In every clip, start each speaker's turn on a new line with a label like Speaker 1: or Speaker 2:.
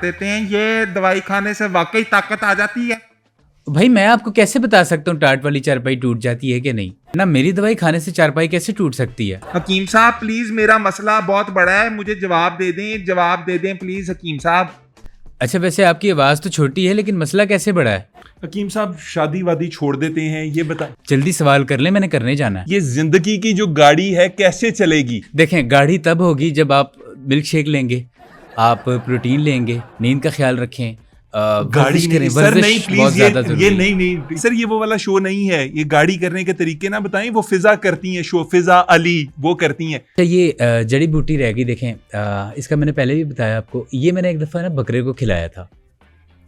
Speaker 1: देते हैं, ये दवाई खाने से वाकई ताकत आ जाती है?
Speaker 2: भाई मैं आपको कैसे बता सकता हूँ टाट वाली चारपाई टूट जाती है कि नहीं ना। मेरी दवाई खाने से चारपाई कैसे टूट सकती है?
Speaker 1: हकीम साहब प्लीज, मेरा मसला बहुत बड़ा है, मुझे जवाब दे दें, जवाब दे दें प्लीज हकीम साहब।
Speaker 2: अच्छा वैसे आपकी आवाज़ तो छोटी है लेकिन मसला कैसे बड़ा है?
Speaker 3: हकीम साहब शादी वादी छोड़ देते हैं, ये बता।
Speaker 2: जल्दी सवाल कर ले, मैंने करने जाना है।
Speaker 3: ये जिंदगी की जो गाड़ी है कैसे चलेगी?
Speaker 2: देखें गाड़ी तब होगी जब आप मिल्क शेक लेंगे, आप प्रोटीन लेंगे, नींद का ख्याल रखें,
Speaker 3: गाड़ी
Speaker 2: करें।
Speaker 3: सर नहीं
Speaker 2: बहुत
Speaker 3: प्लीज,
Speaker 2: ज्यादा जरूरी
Speaker 3: ये
Speaker 2: है।
Speaker 3: नहीं सर, ये वो वाला शो नहीं है। ये गाड़ी करने के तरीके ना बताएं, वो फिजा करती हैं शो, फिजा अली वो करती हैं।
Speaker 2: अच्छा ये जड़ी बूटी रह गई। देखें इसका मैंने पहले भी बताया आपको, ये मैंने एक दफ़ा ना बकरे को खिलाया था,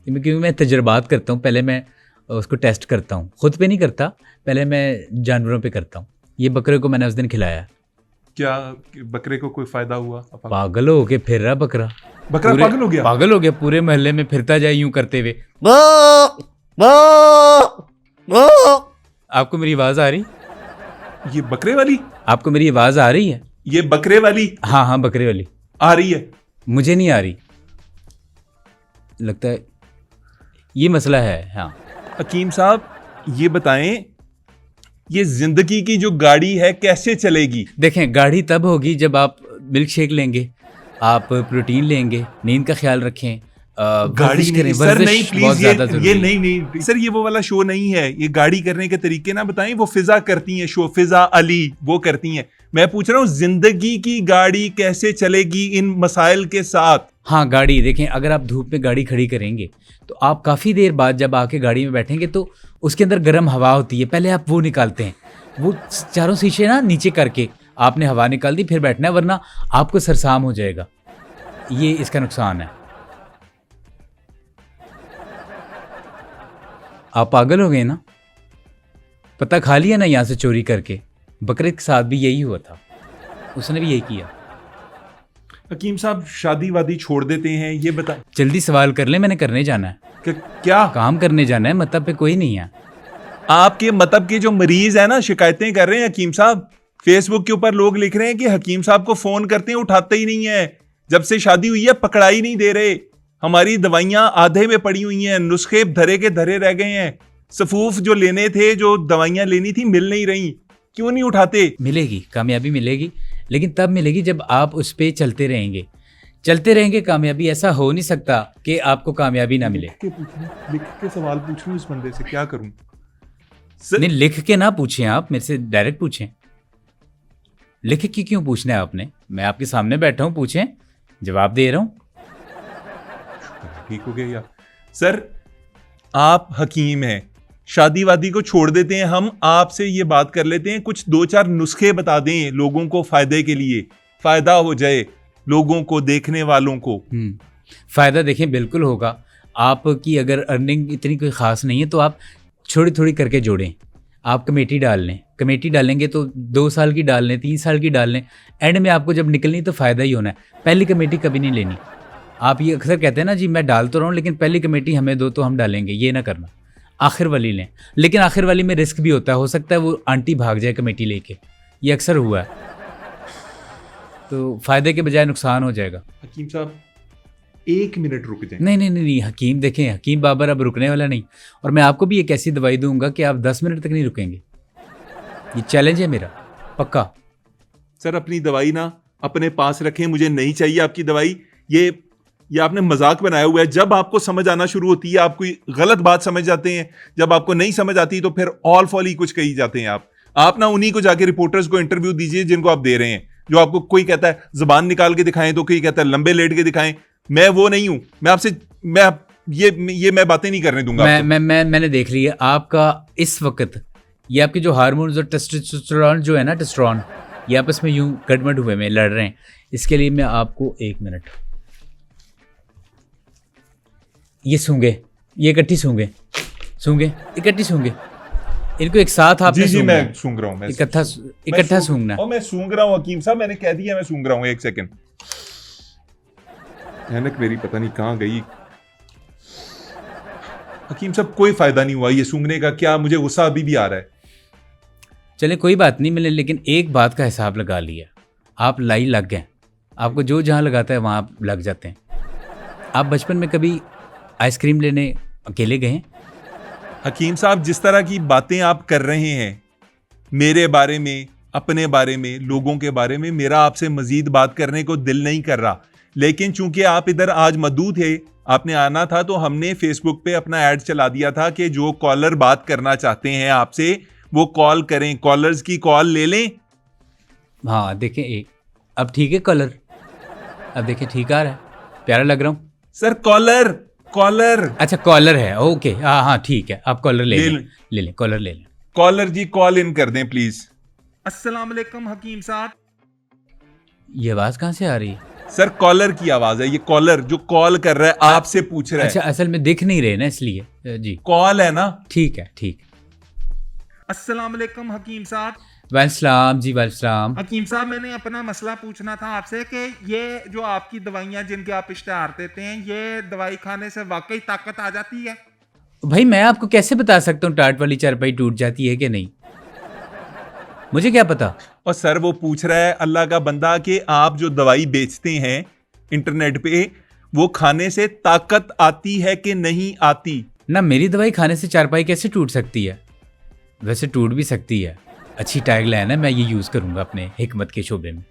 Speaker 2: क्योंकि मैं तजर्बात करता हूँ। पहले मैं उसको टेस्ट करता हूँ, खुद पे नहीं करता, पहले मैं जानवरों पे करता हूँ। ये बकरे को मैंने उस दिन खिलाया।
Speaker 3: क्या बकरे को कोई फायदा हुआ?
Speaker 2: पागल हो के फिर रहा बकरा।
Speaker 3: बकरा पागल हो गया?
Speaker 2: पागल हो गया, पूरे मोहल्ले में फिरता जाए यूं करते हुए। आपको मेरी आवाज आ रही?
Speaker 3: ये बकरे वाली?
Speaker 2: आपको मेरी आवाज आ रही है?
Speaker 3: ये बकरे वाली?
Speaker 2: हाँ हाँ बकरे वाली
Speaker 3: आ रही है।
Speaker 2: मुझे नहीं आ रही, लगता है ये मसला है। हाँ
Speaker 3: हकीम साहब ये बताएं, ये जिंदगी की जो गाड़ी है कैसे चलेगी?
Speaker 2: देखें गाड़ी तब होगी जब आप मिल्क शेक लेंगे, आप प्रोटीन लेंगे, नींद का ख्याल रखें,
Speaker 3: गाड़ी
Speaker 2: करें।
Speaker 3: सर नहीं प्लीज, ये
Speaker 2: नहीं
Speaker 3: नहीं सर, ये वो वाला शो नहीं है। ये गाड़ी करने के तरीके ना बताएं, वो फिजा करती हैं शो, फिजा अली वो करती हैं। मैं पूछ रहा हूँ जिंदगी की गाड़ी कैसे चलेगी इन मसाइल के साथ?
Speaker 2: हाँ गाड़ी देखें, अगर आप धूप में गाड़ी खड़ी करेंगे तो आप काफ़ी देर बाद जब आके गाड़ी में बैठेंगे तो उसके अंदर गर्म हवा होती है, पहले आप वो निकालते हैं, वो चारों शीशे ना नीचे करके आपने हवा निकाल दी, फिर बैठना है, वरना आपको सरसाम हो जाएगा। ये इसका नुकसान है। आप पागल हो गए ना, पता खा लिया ना यहाँ से चोरी करके। बकरे के साथ भी यही हुआ था, उसने भी यही किया।
Speaker 3: हकीम साहब शादी वादी छोड़ देते हैं, ये बता।
Speaker 2: जल्दी सवाल कर ले, मैंने करने जाना है।
Speaker 3: क्या
Speaker 2: काम करने जाना है, मतलब पे कोई नहीं है।
Speaker 3: आपके मतलब के जो मरीज है ना शिकायतें कर रहे हैं हकीम साहब। फेसबुक के ऊपर लोग लिख रहे हैं कि हकीम साहब को फोन करते हैं उठाते ही नहीं है, जब से शादी हुई है पकड़ा ही नहीं दे रहे। हमारी दवाइयां आधे में पड़ी हुई हैं, नुस्खे धरे के धरे रह गए हैं। सफूफ जो लेने थे, जो दवाइयां लेनी थी, मिल नहीं रही। क्यों नहीं उठाते?
Speaker 2: मिलेगी, कामयाबी मिलेगी, लेकिन तब मिलेगी जब आप उस पे चलते रहेंगे कामयाबी। ऐसा हो नहीं सकता कि आपको कामयाबी ना मिले।
Speaker 3: लिख के सवाल पूछ लूं इस बंदे से, क्या करूं?
Speaker 2: नहीं लिख के ना पूछें, आप मेरे से डायरेक्ट पूछें। लिख के क्यों पूछना है आपने? मैं आपके सामने बैठा हूं, पूछें, जवाब दे रहा हूं।
Speaker 3: ठीक हो गया यार। सर आप हकीम हैं, शादी वादी को छोड़ देते हैं, हम आपसे ये बात कर लेते हैं, कुछ 2-4 नुस्खे बता दें लोगों को, फायदे के लिए, फायदा हो जाए लोगों को, देखने वालों को।
Speaker 2: फायदा देखें बिल्कुल होगा। आपकी अगर अर्निंग इतनी कोई ख़ास नहीं है तो आप थोड़ी थोड़ी करके जोड़ें। आप कमेटी डाल लें, कमेटी डालेंगे तो 2 साल की डाल लें, 3 साल की डाल लें, एंड में आपको जब निकलनी तो फ़ायदा ही होना है। पहली कमेटी कभी नहीं लेनी। आप ये अक्सर कहते हैं ना जी मैं डाल तो रहा हूँ लेकिन पहली कमेटी हमें दो तो हम डालेंगे, ये ना करना। आखिर वाली लें, लेकिन आखिर वाली में रिस्क भी होता है, हो सकता है वो आंटी भाग जाए कमेटी लेके, ये अक्सर हुआ है, तो फ़ायदे के बजाय नुकसान हो जाएगा।
Speaker 3: हकीम साहब 1 मिनट रुक जाएं।
Speaker 2: नहीं हकीम देखें, हकीम बाबर अब रुकने वाला नहीं, और मैं आपको भी एक ऐसी दवाई दूंगा कि आप 10 मिनट तक नहीं रुकेंगे। ये चैलेंज है मेरा, पक्का।
Speaker 3: सर अपनी दवाई ना अपने पास रखें, मुझे नहीं चाहिए आपकी दवाई। ये आपने मजाक बनाया हुआ है। जब आपको समझ आना शुरू होती है आप कोई गलत बात समझ जाते हैं, जब आपको नहीं समझ आती तो फिर ऑल फॉली कुछ कही जाते हैं। आप ना उन्हीं को जाके रिपोर्टर्स को इंटरव्यू दीजिए जिनको आप दे रहे हैं, जो आपको कोई कहता है जुबान निकाल के दिखाएं तो कोई कहता है लंबे लेट के दिखाएं। मैं वो नहीं हूं, मैं आपसे मैं बातें नहीं करने दूंगा।
Speaker 2: मैंने देख लिया आपका इस वक्त, ये आपके जो हार्मोन्स और टेस्टोस्टेरोन जो है ना, टेस्टोस्टेरोन, ये आपस में यूं गड़बड़ हुए में लड़ रहे हैं। इसके लिए मैं आपको 1 मिनट, ये सूंघे, ये इकट्ठी सूंघे, इकट्ठी सूंघे, इनको एक साथ आपने
Speaker 3: जी मैं सूंघ रहा हूं,
Speaker 2: इकट्ठा सूंघना।
Speaker 3: और मैं सूंघ रहा हूं हकीम साहब, मैंने कह दिया मैं सूंघ रहा हूं। 1 सेकंड, ऐनक मेरी पता नहीं कहां गई। हकीम साहब कोई फायदा नहीं हुआ ये सूंघने का, क्या मुझे गुस्सा अभी भी आ रहा है।
Speaker 2: चले कोई बात नहीं, मैंने लेकिन एक बात का हिसाब लगा लिया, आप लाई लग गए। आपको जो जहां लगाता है वहां लग जाते हैं। आप बचपन में कभी आइसक्रीम लेने अकेले गए हैं?
Speaker 3: हकीम साहब, जिस तरह की बातें आप कर रहे हैं मेरे बारे में, अपने बारे में, लोगों के बारे में, मेरा आपसे मजीद बात करने को दिल नहीं कर रहा, लेकिन चूंकि आप इधर आज मौजूद थे, आपने आना था, तो हमने फेसबुक पे अपना ऐड चला दिया था कि जो कॉलर बात करना चाहते हैं आपसे वो कॉल करें, कॉलर्स की कॉल ले लें।
Speaker 2: हाँ देखें, अब ठीक है कॉलर, अब देखें ठीक आ रहा है, प्यारा लग रहा हूँ।
Speaker 3: सर कॉलर कॉलर
Speaker 2: अच्छा कॉलर है, ओके, हाँ हाँ ठीक है, आप कॉलर ले
Speaker 3: ले
Speaker 2: लें, ले लें कॉलर ले लें।
Speaker 3: कॉलर जी कॉल इन कर दें प्लीज।
Speaker 1: अस्सलाम वालेकुम हकीम साहब।
Speaker 2: ये आवाज़ कहाँ से आ रही है?
Speaker 3: सर कॉलर की आवाज है, ये कॉलर जो कॉल कर रहा है आपसे पूछ रहा है।
Speaker 2: अच्छा, असल में दिख नहीं रहे ना इसलिए जी।
Speaker 3: कॉल है ना?
Speaker 2: ठीक है, ठीक।
Speaker 1: अस्सलाम वालेकुम हकीम साहब।
Speaker 2: वालेकुम जी, वालेकुम।
Speaker 1: हकीम साहब, मैंने अपना मसला पूछना था आपसे कि ये जो आपकी दवाइयाँ जिनके आप इश्तेहार देते हैं, ये दवाई खाने से वाकई ताकत आ जाती है?
Speaker 2: भाई मैं आपको कैसे बता सकता हूँ टाट वाली चारपाई टूट जाती है कि नहीं, मुझे क्या पता।
Speaker 3: और सर वो पूछ रहा है अल्लाह का बंदा कि आप जो दवाई बेचते हैं इंटरनेट पे, वो खाने से ताकत आती है कि नहीं आती?
Speaker 2: ना मेरी दवाई खाने से चारपाई कैसे टूट सकती है, वैसे टूट भी सकती है। अच्छी टैगलाइन है, मैं ये यूज़ करूँगा अपने हिकमत के शोबे में।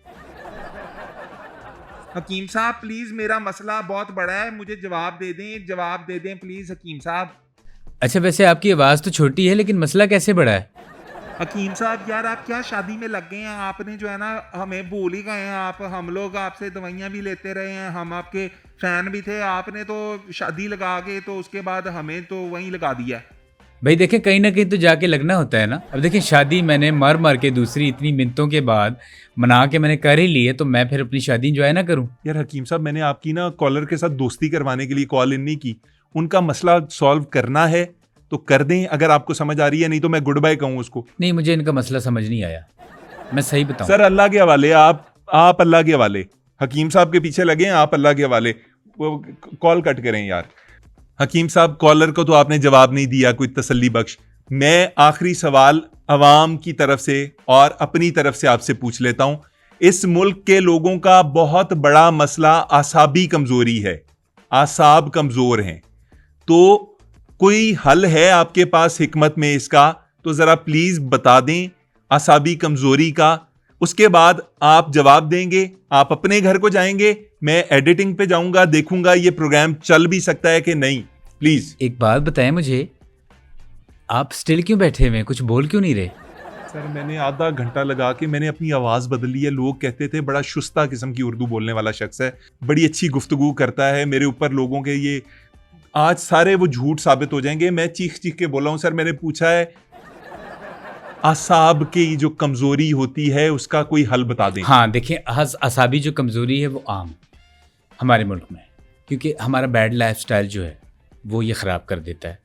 Speaker 1: हकीम साहब प्लीज़, मेरा मसला बहुत बड़ा है, मुझे जवाब दे दें, जवाब दे दें प्लीज़ हकीम साहब।
Speaker 2: अच्छा, वैसे आपकी आवाज़ तो छोटी है लेकिन मसला कैसे बड़ा है?
Speaker 1: हकीम साहब यार, आप क्या शादी में लग गए हैं? आपने जो है ना हमें भूल ही गए हैं आप। हम लोग आपसे दवाइयाँ भी लेते रहे हैं, हम आपके फ़ैन भी थे, आपने तो शादी लगा के तो उसके बाद हमें तो वहीं लगा दिया।
Speaker 2: भाई देखें, कहीं ना कहीं तो जाके लगना होता है ना। अब देखें, शादी मैंने मर मर के दूसरी इतनी मिन्नतों के बाद मना के मैंने कर ही ली है, तो मैं फिर अपनी शादी इंजॉय ना करूं?
Speaker 3: यार हकीम साहब, मैंने आपकी ना कॉलर के साथ दोस्ती करवाने के लिए कॉल इन नहीं की, उनका मसला सॉल्व करना है तो कर दें, अगर आपको समझ आ रही है, नहीं तो मैं गुड बाय कहूँ उसको।
Speaker 2: नहीं, मुझे इनका मसला समझ नहीं आया, मैं सही बताऊं।
Speaker 3: सर अल्लाह के हवाले, आप अल्लाह के हवाले, हकीम साहब के पीछे लगे हैं, आप अल्लाह के हवाले। वो कॉल कट करें यार। हकीम साहब, कॉलर को तो आपने जवाब नहीं दिया कोई तसल्ली बख्श। मैं आखिरी सवाल अवाम की तरफ से और अपनी तरफ से आपसे पूछ लेता हूं। इस मुल्क के लोगों का बहुत बड़ा मसला आसाबी कमजोरी है, आसाब कमजोर हैं, तो कोई हल है आपके पास हिकमत में इसका? तो जरा प्लीज बता दें आसाबी कमजोरी का। उसके बाद आप जवाब देंगे, आप अपने घर को जाएंगे, मैं एडिटिंग पे जाऊंगा, देखूंगा ये प्रोग्राम चल भी सकता है कि नहीं। प्लीज
Speaker 2: एक बात बताएं मुझे, आप स्टिल क्यों बैठे हुए हैं, कुछ बोल क्यों नहीं रहे?
Speaker 3: सर मैंने आधा घंटा लगा के मैंने अपनी आवाज़ बदली है। लोग कहते थे बड़ा शुस्ता किस्म की उर्दू बोलने वाला शख्स है, बड़ी अच्छी गुफ्तगू करता है, मेरे ऊपर लोगों के ये आज सारे वो झूठ साबित हो जाएंगे। मैं चीख चीख के बोला हूँ सर, मैंने पूछा है आसाब की जो कमज़ोरी होती है उसका कोई हल बता दें।
Speaker 2: हाँ देखिए, असाबी जो कमज़ोरी है वो आम हमारे मुल्क में, क्योंकि हमारा बैड लाइफस्टाइल जो है वो ये ख़राब कर देता है।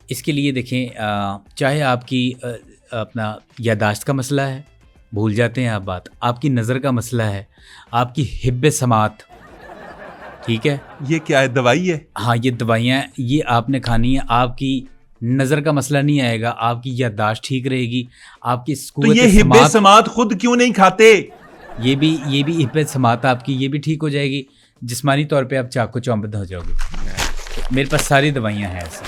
Speaker 2: इसके लिए देखें, चाहे आपकी अपना यादाश्त का मसला है, भूल जाते हैं आप बात, आपकी नज़र का मसला है, आपकी हिब्बे समात, ठीक है,
Speaker 3: ये क्या है, दवाई है?
Speaker 2: हाँ ये दवाइयाँ, ये आपने खानी है, आपकी नज़र का मसला नहीं आएगा, आपकी यादाश्त ठीक रहेगी, आपकी
Speaker 3: तो ये हिब्बे समात खुद क्यों नहीं खाते?
Speaker 2: ये भी हिब्बे समात आपकी ये भी ठीक हो जाएगी। जिस्मानी तौर पे आप चाको चौंबद हो जाओगे। मेरे पास सारी दवाइयाँ हैं ऐसी।